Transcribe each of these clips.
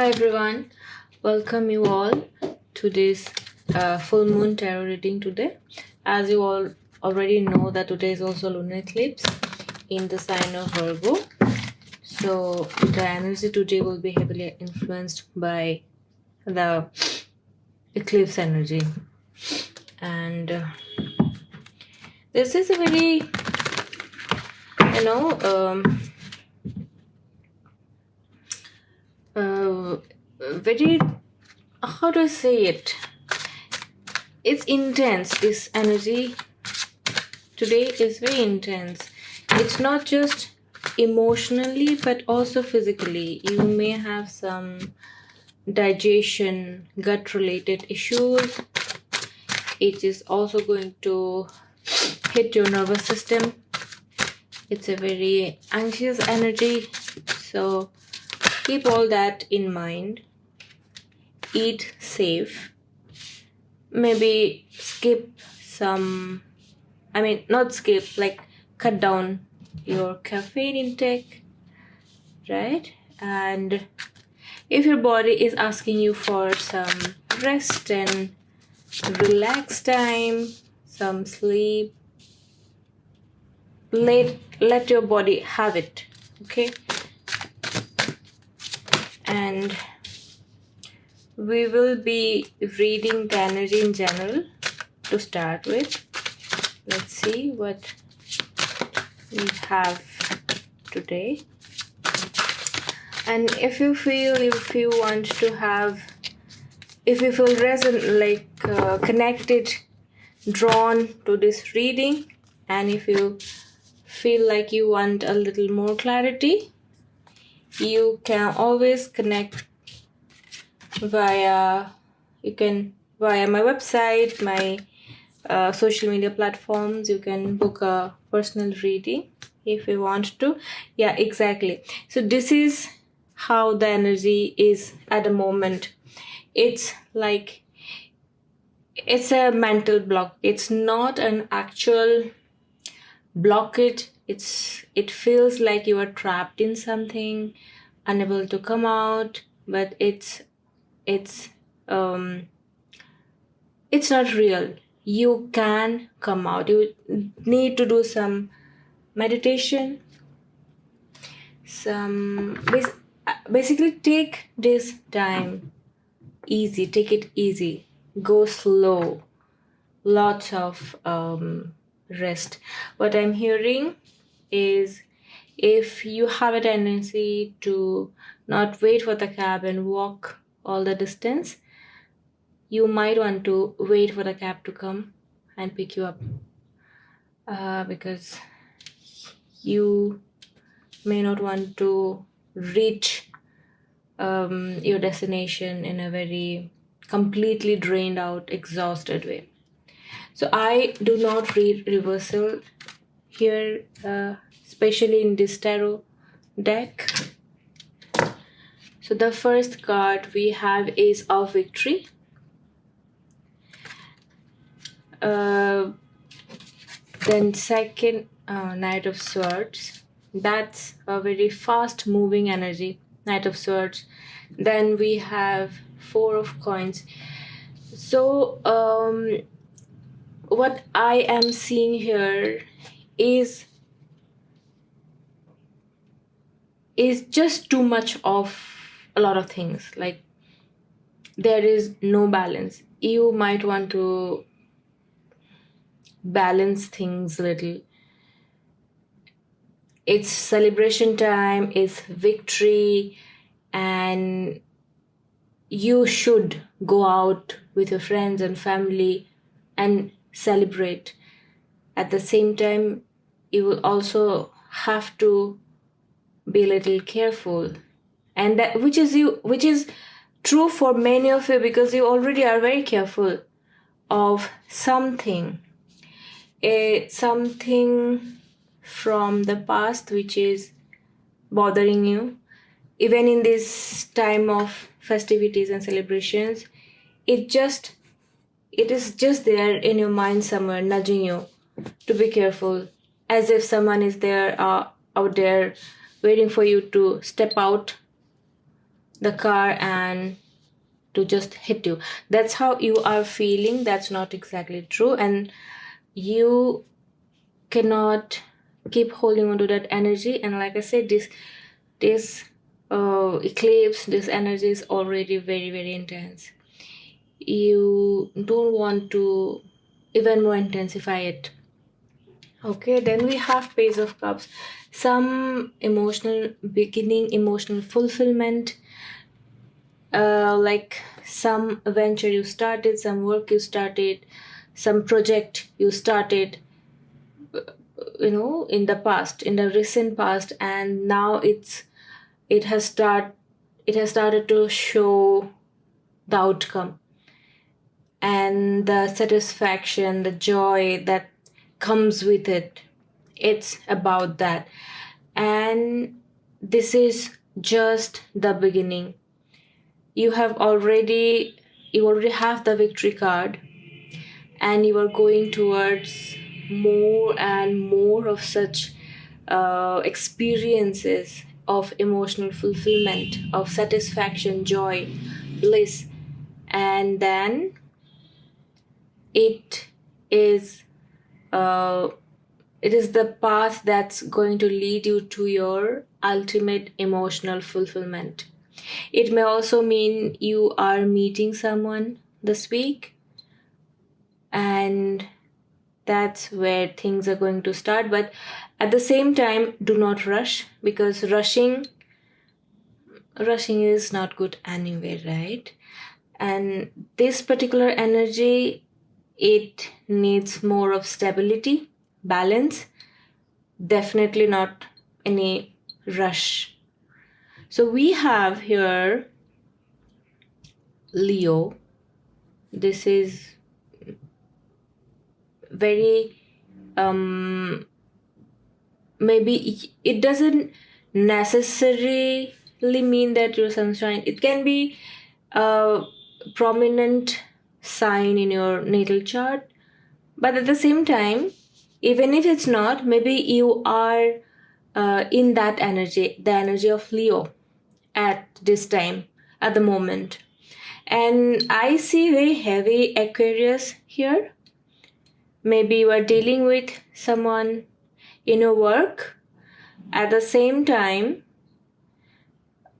Hi everyone, welcome you all to this full moon tarot reading today. As you all already know that today is also lunar eclipse in the sign of Virgo. So the energy today will be heavily influenced by the eclipse energy. And this is a very, very, how do I say it? It's intense. This energy today is very intense. It's not just emotionally but also physically. You may have some digestion, gut related issues. It is also going to hit your nervous system. It's a very anxious energy, so keep all that in mind. Eat safe. Maybe skip some, not skip, like cut down your caffeine intake, right? And if your body is asking you for some rest and relax time, some sleep, let your body have it, okay? And we will be reading the energy in general to start with. Let's see what we have today. And if you feel, if you want to have, if you feel connected, drawn to this reading, and if you feel like you want a little more clarity, you can always connect via my website, my social media platforms. You can book a personal reading if you want to. Yeah, exactly. So this is how the energy is at the moment. It's like it's a mental block. It's not an actual blockage. It feels like you are trapped in something, unable to come out, but it's not real. You can come out. You need to do some meditation, basically take this time easy, take it easy, go slow, lots of rest. What I'm hearing is, if you have a tendency to not wait for the cab and walk all the distance, you might want to wait for the cab to come and pick you up, because you may not want to reach your destination in a very completely drained out, exhausted way. So I do not read reversal here, especially in this tarot deck. So the first card we have is of victory. Then second, Knight of Swords. That's a very fast moving energy, Knight of Swords. Then we have Four of Coins. So what I am seeing here is just too much of a lot of things. Like, there is no balance. You might want to balance things a little. It's celebration time, it's victory, and you should go out with your friends and family and celebrate. At the same time, you will also have to be a little careful, and that which is true for many of you, because you already are very careful of something from the past which is bothering you. Even in this time of festivities and celebrations, it is just there in your mind somewhere, nudging you to be careful, as if someone is there out there waiting for you to step out the car and to just hit you. That's how you are feeling. That's not exactly true, and you cannot keep holding on to that energy. And like I said, this eclipse, this energy is already very, very intense. You don't want to even more intensify it. Okay, then we have Page of Cups. Some emotional beginning, emotional fulfillment, like some venture you started, some work you started, some project you started, in the past, in the recent past, and now it has started to show the outcome and the satisfaction, the joy that comes with it. It's about that. And this is just the beginning. You already have the victory card, and you are going towards more and more of such experiences of emotional fulfillment, of satisfaction, joy, bliss. And then it is uh, it is the path that's going to lead you to your ultimate emotional fulfillment. It may also mean you are meeting someone this week, and that's where things are going to start. But at the same time, do not rush, because rushing is not good anyway, right? And this particular energy, it needs more of stability, balance, definitely not any rush. So we have here Leo. This is very maybe it doesn't necessarily mean that you're sunshine. It can be a prominent sign in your natal chart, but at the same time, even if it's not, maybe you are in that energy, the energy of Leo at this time, at the moment. And I see very heavy Aquarius here. Maybe you are dealing with someone in your work. At the same time,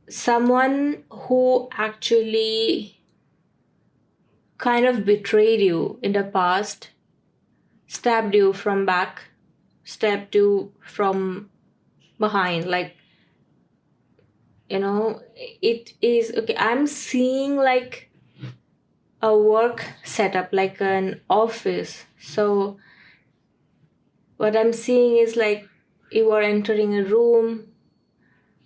someone who actually kind of betrayed you in the past, stabbed you from back, stabbed you from behind, like, it is okay. I'm seeing like a work setup, like an office. So what I'm seeing is like you are entering a room,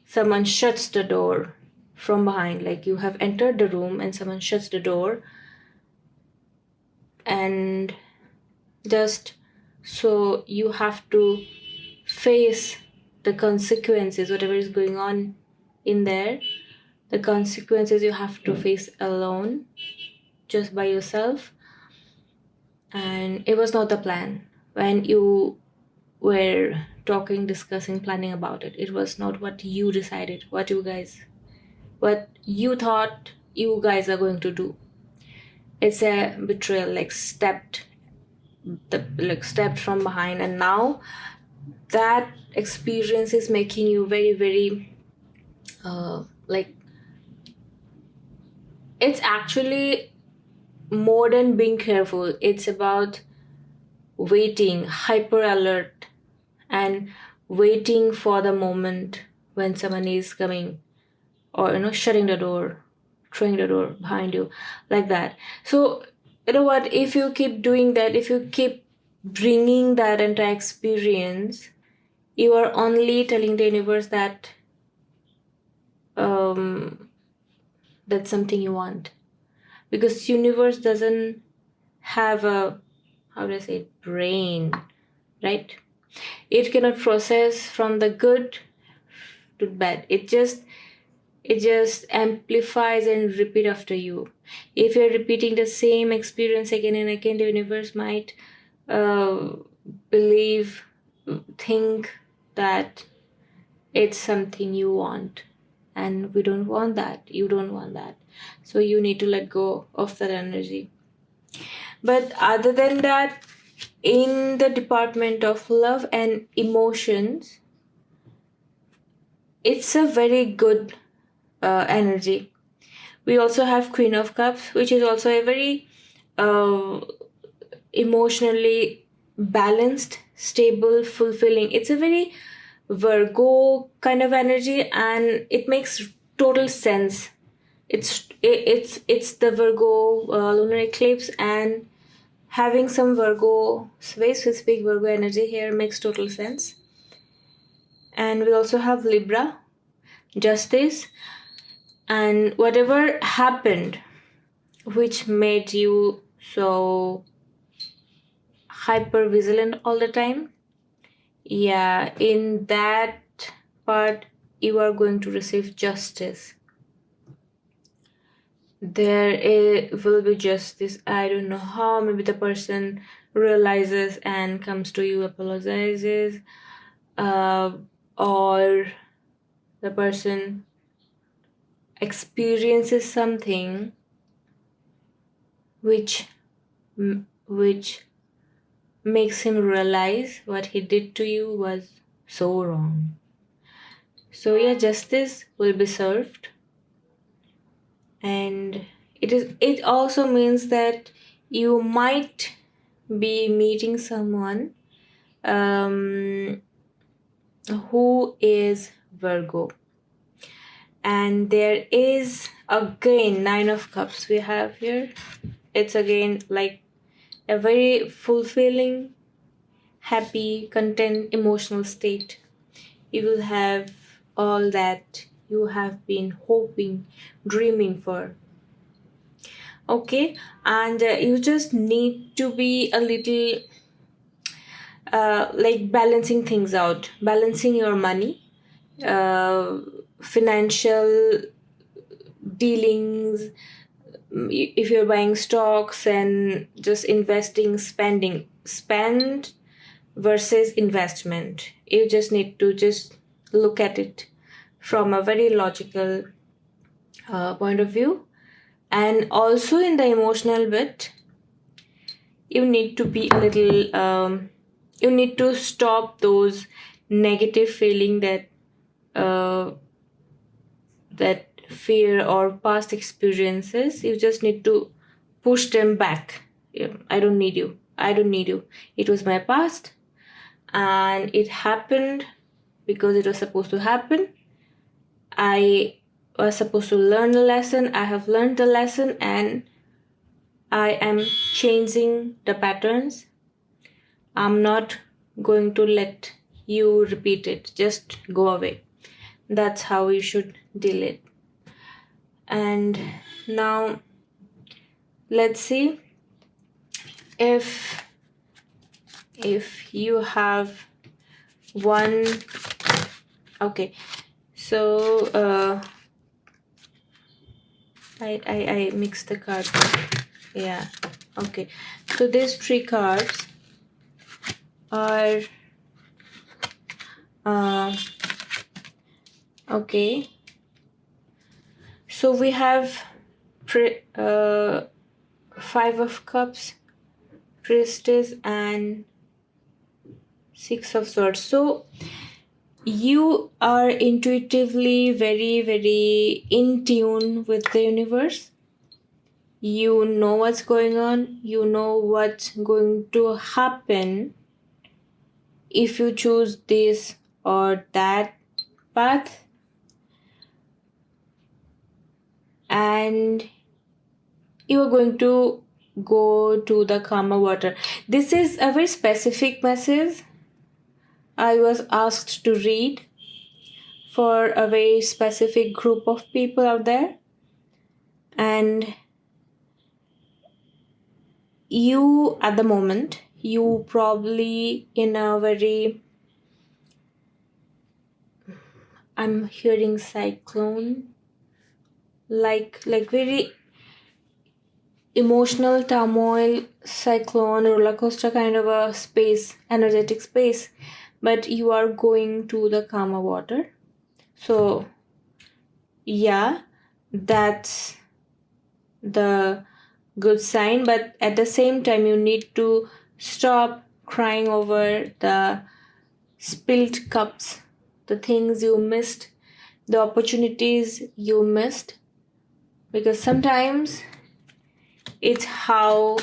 someone shuts the door from behind, like you have entered the room and someone shuts the door, and just so you have to face the consequences, whatever is going on in there, the consequences you have to face alone, just by yourself. And it was not the plan when you were talking, discussing, planning about it. It was not what you decided, what you thought you guys are going to do. It's a betrayal, like stepped from behind, and now that experience is making you very, very like, it's actually more than being careful. It's about waiting, hyper alert, and waiting for the moment when someone is coming, or shutting the door, throwing the door behind you, like that. So you know what, if you keep doing that, if you keep bringing that entire experience, you are only telling the universe that that's something you want, because universe doesn't have a, how do I say it, brain, right? It cannot process from the good to bad. It just amplifies and repeat after you. If you're repeating the same experience again and again, the universe might think that it's something you want, and we don't want that. You don't want that. So you need to let go of that energy. But other than that, in the department of love and emotions, it's a very good energy. We also have Queen of Cups, which is also a very emotionally balanced, stable, fulfilling. It's a very Virgo kind of energy, and it makes total sense. It's the Virgo lunar eclipse, and having some Virgo, very specific Virgo energy here makes total sense. And we also have Libra, justice, and whatever happened which made you so hyper vigilant all the time, yeah, in that part you are going to receive justice. Will be justice. I don't know how. Maybe the person realizes and comes to you, apologizes, or the person experiences something which makes him realize what he did to you was so wrong. So yeah, justice will be served. And it also means that you might be meeting someone who is Virgo, and there is again 9 of Cups we have here. It's again like a very fulfilling, happy, content, emotional state. You will have all that you have been hoping, dreaming for. Okay, and you just need to be a little like balancing things out, balancing your money, financial dealings. If you're buying stocks and just investing, spend versus investment, you just need to just look at it from a very logical point of view. And also in the emotional bit, you need to be a little you need to stop those negative feeling that that fear or past experiences. You just need to push them back. I don't need you. It was my past, and it happened because it was supposed to happen. I was supposed to learn a lesson. I have learned the lesson, and I am changing the patterns. I'm not going to let you repeat it. Just go away. That's how you should deal it. And now let's see if you have one. Okay, so I mixed the cards. Yeah, okay, so these 3 cards are okay, so we have 5 of Cups, Priestess, and 6 of Swords. So you are intuitively very, very in tune with the universe. You know what's going on. You know what's going to happen if you choose this or that path. And you are going to go to the karma water. This is a very specific message I was asked to read for a very specific group of people out there. And you, at the moment, you probably in a very, I'm hearing cyclone, like very emotional turmoil, cyclone, roller coaster kind of a space, energetic space, but you are going to the karma water. So yeah, that's the good sign, but at the same time you need to stop crying over the spilled cups, the things you missed, the opportunities you missed, because sometimes it's how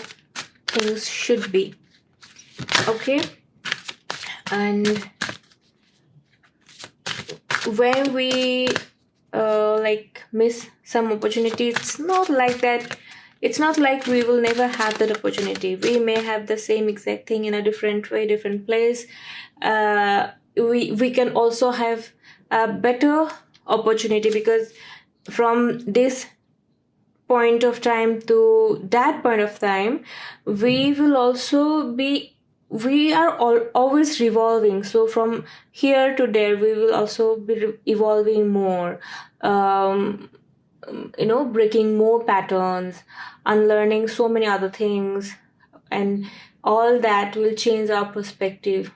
things should be. Okay? And when we miss some opportunity, it's not like that. It's not like we will never have that opportunity. We may have the same exact thing in a different way, different place. We can also have a better opportunity, because from this point of time to that point of time, we will also be, we are always revolving. So from here to there, we will also be evolving more, breaking more patterns, unlearning so many other things, and all that will change our perspective.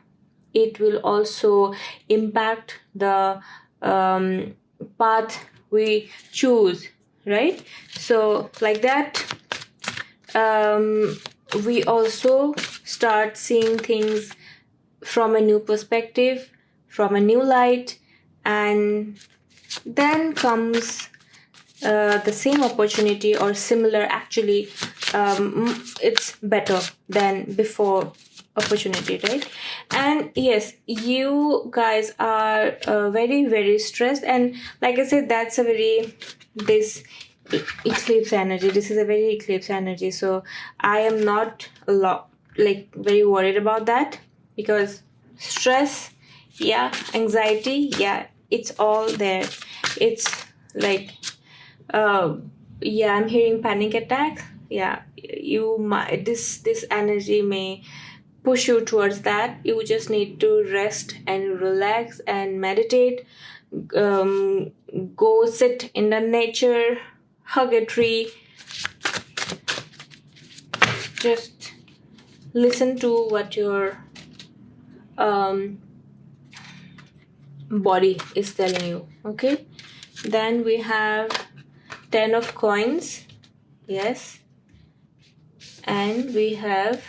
It will also impact the path we choose, right? So like that, we also start seeing things from a new perspective, from a new light, and then comes the same opportunity or similar. Actually, it's better than before opportunity, right? And yes, you guys are very, very stressed, and like I said, that's a very this eclipse energy. This is a very eclipse energy, so I am not a lot very worried about that, because stress, yeah, anxiety, yeah, it's all there. It's like yeah, I'm hearing panic attacks. Yeah, you might, this energy may push you towards that. You just need to rest and relax and meditate. Go sit in the nature, hug a tree, just listen to what your body is telling you. Okay, then we have 10 of coins, yes, and we have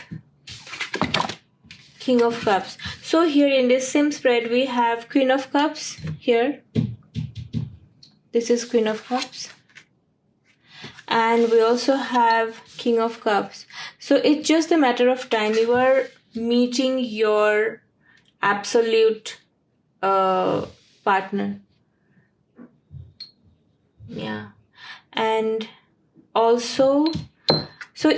King of Cups. So here in this same spread, we have Queen of Cups here. This is Queen of Cups. And we also have King of Cups. So it's just a matter of time. You are meeting your absolute partner. Yeah. And also, so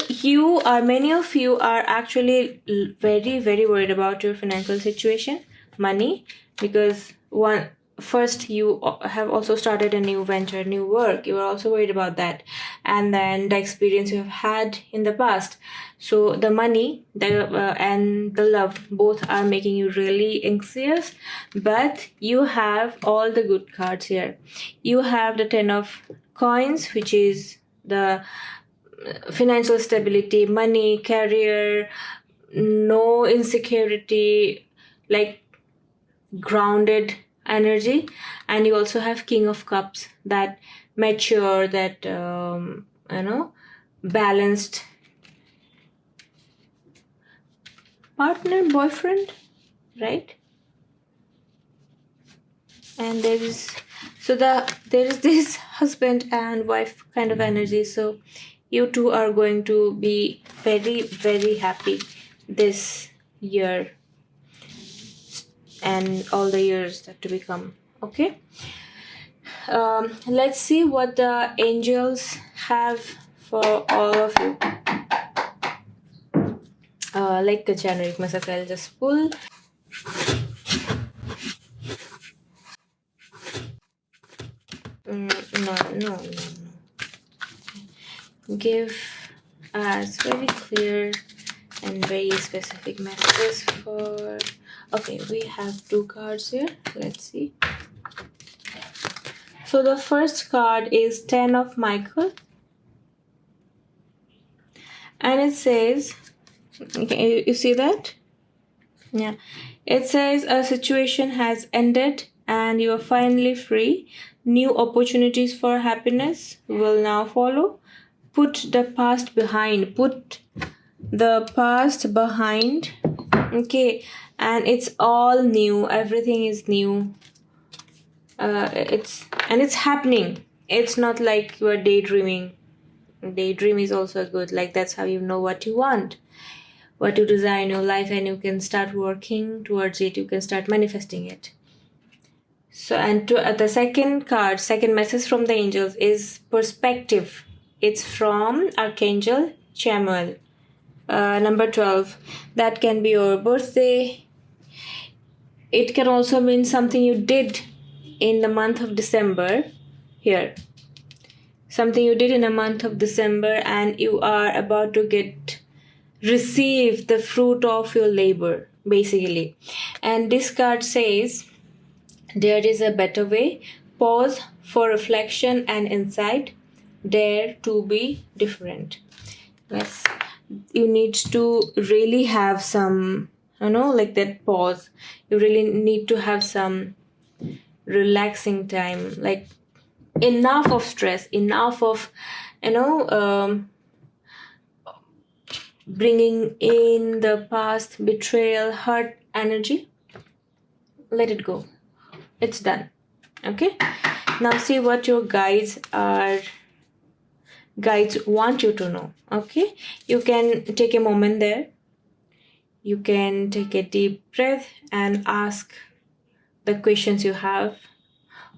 many of you are actually very, very worried about your financial situation, money, because first you have also started a new venture, new work. You are also worried about that, and then the experience you have had in the past. So the money, and the love, both are making you really anxious. But you have all the good cards here. You have the 10 of coins, which is the financial stability, money, career, no insecurity, like grounded energy. And you also have King of Cups, that mature, that balanced partner, boyfriend, right? And there is this husband and wife kind of energy. So you two are going to be very, very happy this year and all the years that to become. Okay, let's see what the angels have for all of you. Like a generic message, I'll just pull. No. Give us very clear and very specific messages for. Okay, we have 2 cards here. Let's see. So the first card is 10 of Michael, and it says, okay, you see that? Yeah, it says a situation has ended and you are finally free. New opportunities for happiness will now follow. Put the past behind. Put the past behind. Okay, and it's all new. Everything is new. It's happening. It's not like you are daydreaming. Daydream is also good. Like, that's how you know what you want, what you desire in your life, and you can start working towards it. You can start manifesting it. So, and the second card, second message from the angels is perspective. It's from Archangel Chamuel. Number 12. That can be your birthday. It can also mean something you did in the month of December. Here. Something you did in a month of December, and you are about to receive the fruit of your labor, basically. And this card says, there is a better way. Pause for reflection and insight. Dare to be different. Yes, you need to really have some, like that pause. You really need to have some relaxing time, like enough of stress, enough of, bringing in the past betrayal, hurt energy. Let it go. It's done. Okay, now see what your guides want you to know. Okay, you can take a moment there. You can take a deep breath and ask the questions you have,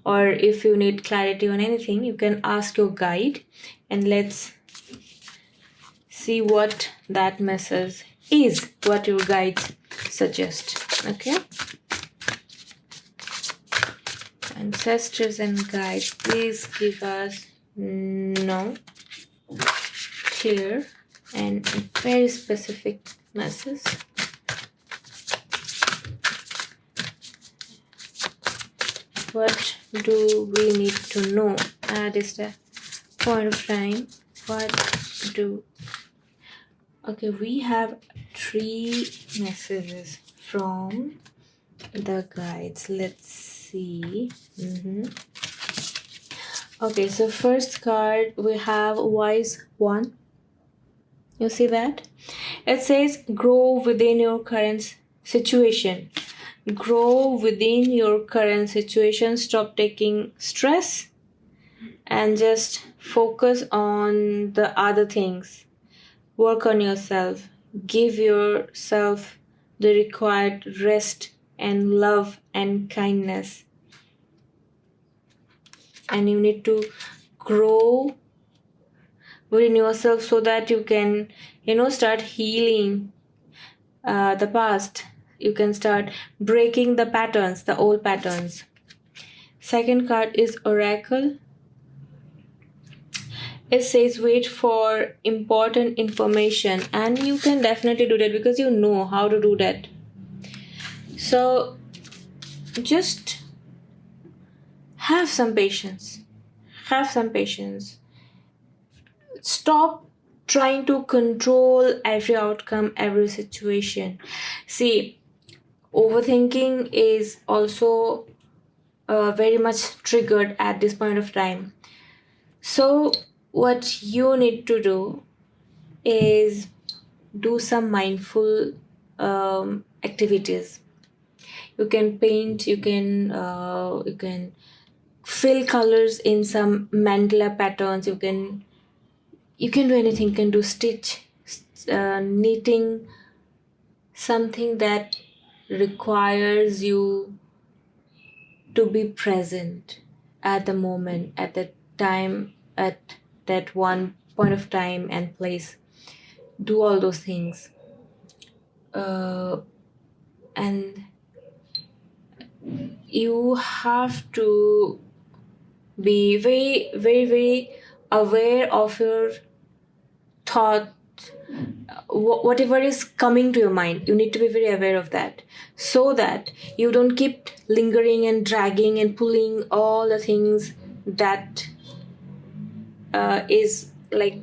or if you need clarity on anything, you can ask your guide, and let's see what that message is, what your guides suggest. Okay, ancestors and guides, please give us clear and very specific message. What do we need to know at this point of time? Okay, we have 3 messages from the guides. Let's see. Okay, so first card we have Wise One. You see that? It says, grow within your current situation. Grow within your current situation. Stop taking stress and just focus on the other things. Work on yourself. Give yourself the required rest and love and kindness. And you need to grow within yourself so that you can, start healing the past. You can start breaking the patterns, the old patterns. Second card is Oracle. It says wait for important information, and you can definitely do that because you know how to do that. So just have some patience. Stop trying to control every outcome, every situation. See, overthinking is also very much triggered at this point of time. So what you need to do is do some mindful activities. You can paint, you can fill colors in some mandala patterns. You can do anything. You can do stitch, knitting, something that requires you to be present at the moment, at that time, at that one point of time and place. Do all those things. And you have to be very, very, very aware of your thought. Whatever is coming to your mind, you need to be very aware of that, so that you don't keep lingering and dragging and pulling all the things that is like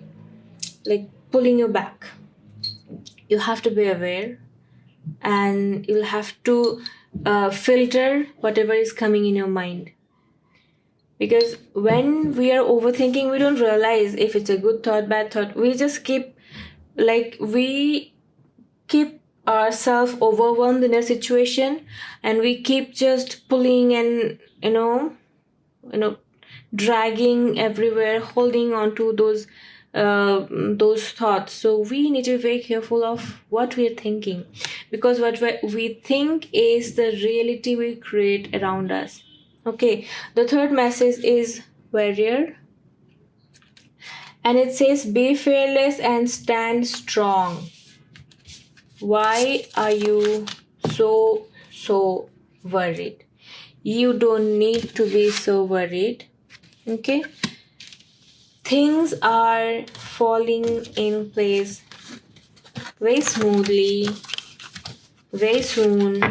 pulling you back. You have to be aware and you'll have to filter whatever is coming in your mind. Because when we are overthinking, we don't realize if it's a good thought, bad thought. We just keep ourselves overwhelmed in a situation, and we keep just pulling and dragging everywhere, holding on to those thoughts. So we need to be very careful of what we are thinking, because what we think is the reality we create around us. Okay, the third message is warrior, and it says be fearless and stand strong. Why are you so worried? You don't need to be so worried. Okay, things are falling in place very smoothly, very soon,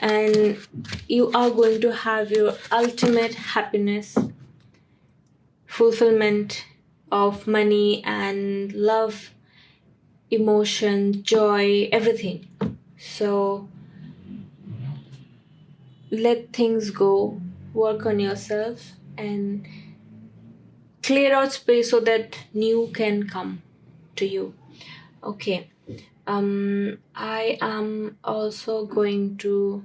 and you are going to have your ultimate happiness, fulfillment of money and love, emotion, joy, everything. So let things go, work on yourself, and clear out space so that new can come to you. Okay, I am also going to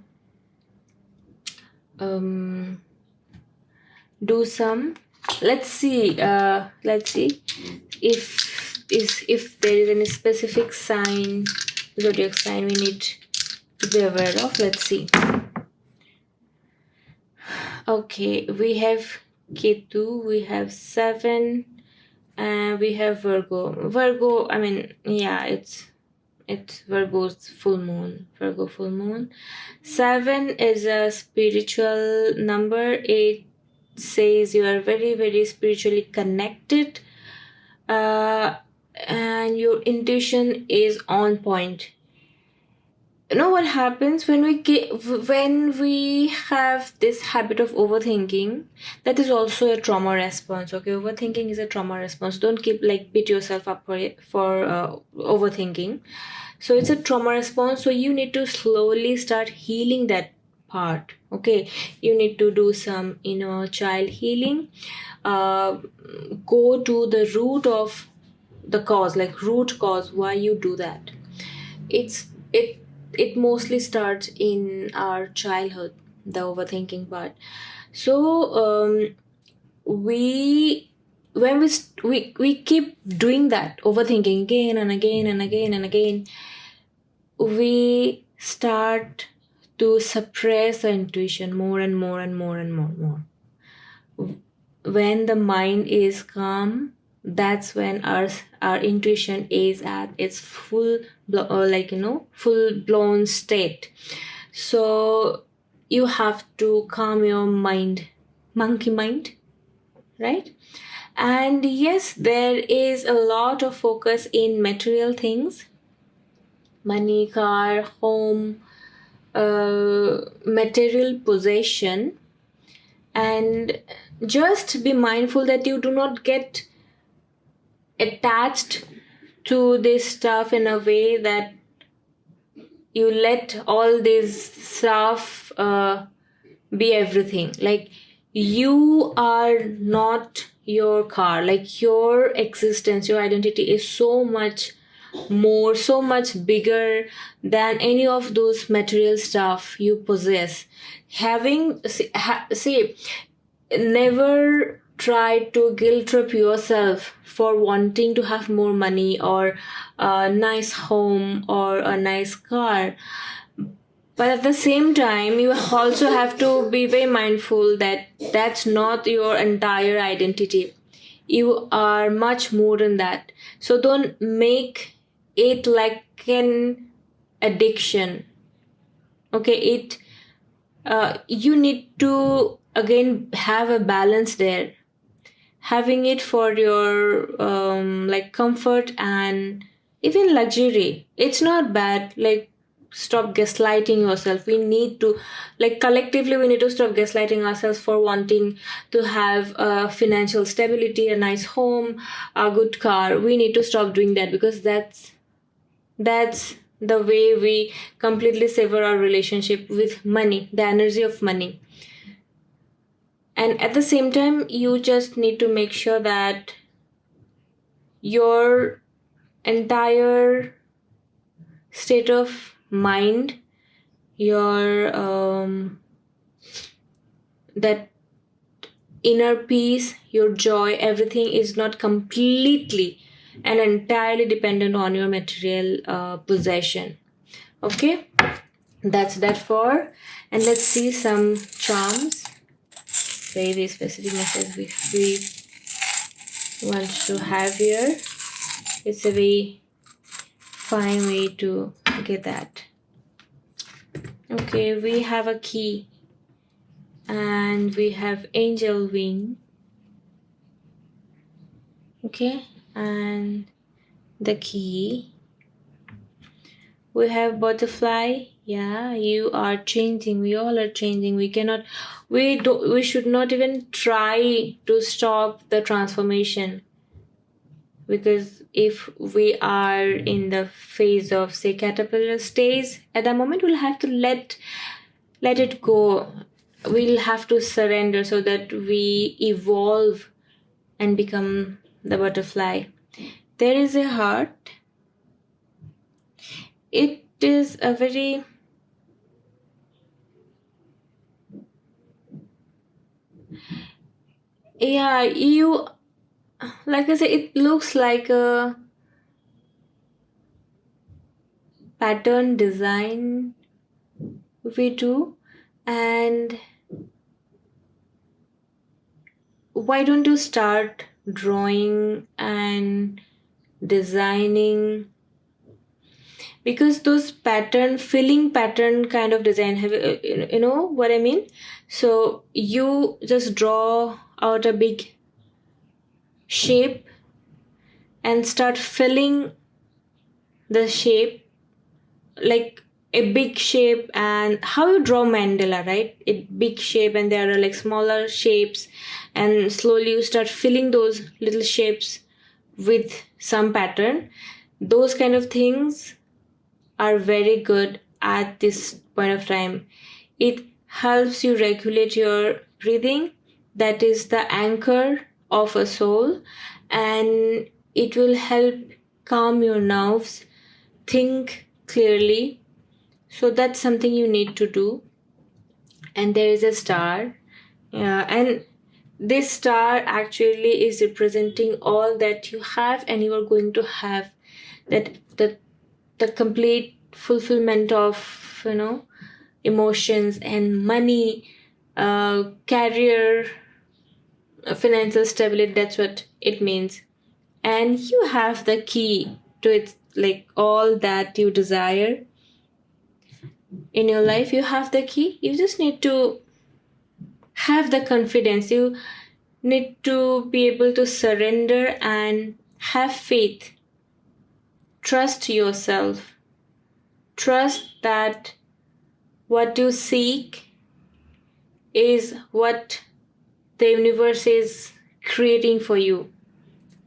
do some, let's see if there is any specific sign, zodiac sign, we need to be aware of. Let's see. Okay, we have Ketu, we have 7, and we have Virgo. I mean, yeah, it's Virgo's full moon. Virgo full moon. 7 is a spiritual number. It says you are very, very spiritually connected, and your intuition is on point. You know what happens when we have this habit of overthinking? That is also a trauma response. Okay, overthinking is a trauma response. Don't keep beat yourself up for overthinking. So it's a trauma response. So you need to slowly start healing that part. Okay, you need to do some inner child healing. Go to the root of the cause, root cause why you do that. It mostly starts in our childhood, the overthinking part. So when we keep doing that overthinking again and again and again and again, we start to suppress the intuition more and more and more and more. When the mind is calm, that's when our intuition is at its full blown state. So you have to calm your mind, monkey mind, right? And yes, there is a lot of focus in material things, money, car, home, material possession, and just be mindful that you do not get attached to this stuff in a way that you let all this stuff be everything. You are not your car. Your existence, your identity is so much more, so much bigger than any of those material stuff you possess. Never try to guilt trip yourself for wanting to have more money or a nice home or a nice car. But at the same time, you also have to be very mindful that that's not your entire identity. You are much more than that. So don't make it like an addiction. Okay, you need to again have a balance there. Having it for your comfort and even luxury, it's not bad. Stop gaslighting yourself. We need to collectively we need to stop gaslighting ourselves for wanting to have financial stability, a nice home, a good car. We need to stop doing that, because that's the way we completely sever our relationship with money, the energy of money. And at the same time, you just need to make sure that your entire state of mind, your that inner peace, your joy, everything is not completely and entirely dependent on your material possession. Okay, that's that for. And let's see some charms, very specific message we want to have here. It's a very fine way to get that. Okay, we have a key and we have angel wing. Okay, and the key, we have butterfly. Yeah, you are changing, we all are changing. We should not even try to stop the transformation, because if we are in the phase of, say, caterpillar stage, at that moment we'll have to let it go. We'll have to surrender so that we evolve and become the butterfly. There is a heart. It is a very you, like I said, it looks like a pattern design we do. And why don't you start drawing and designing? Because those filling pattern kind of design, have you know what I mean? So you just draw out a big shape and start filling the shape, like a big shape. And how you draw mandala, right? A big shape and there are like smaller shapes, and slowly you start filling those little shapes with some pattern. Those kind of things are very good at this point of time. It helps you regulate your breathing. That is the anchor of a soul, and it will help calm your nerves, think clearly. So that's something you need to do. And there is a star. And this star actually is representing all that you have and you are going to have. That the complete fulfillment of, emotions and money, career, financial stability. That's what it means. And you have the key to it, like all that you desire in your life. You have the key. You just need to have the confidence. You need to be able to surrender and have faith. Trust yourself. Trust that what you seek is what the universe is creating for you.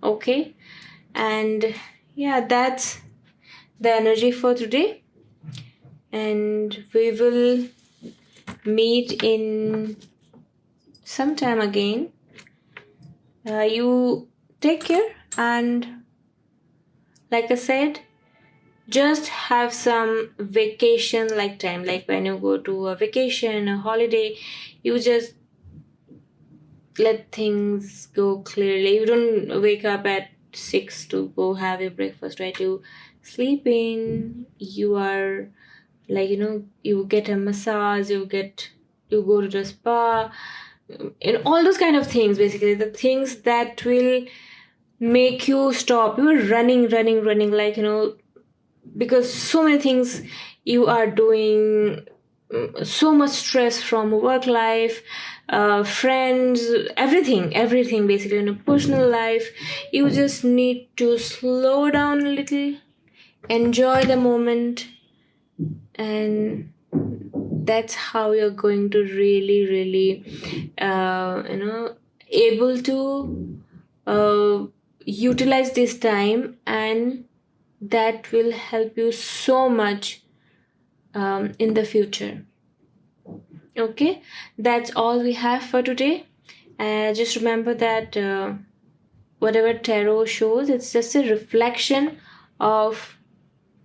Okay? And yeah, that's the energy for today. And we will meet in some time again. You take care, and like I said, just have some vacation like time. Like when you go to a vacation, a holiday, you just let things go clearly. You don't wake up at 6 to go have your breakfast, right? You sleep in, you are like, you get a massage, you go to the spa, and all those kind of things. Basically the things that will make you stop. You are running like, because so many things you are doing, so much stress from work life, friends, everything basically in a personal life. You just need to slow down a little, enjoy the moment, and that's how you're going to really able to utilize this time and that will help you so much in the future. Okay, that's all we have for today. Just remember that whatever tarot shows, it's just a reflection of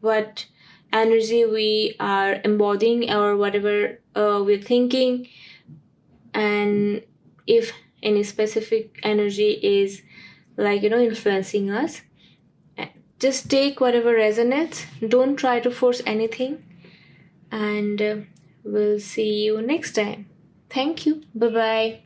what energy we are embodying or whatever we're thinking. And if any specific energy is influencing us, just take whatever resonates. Don't try to force anything. And we'll see you next time. Thank you. Bye bye.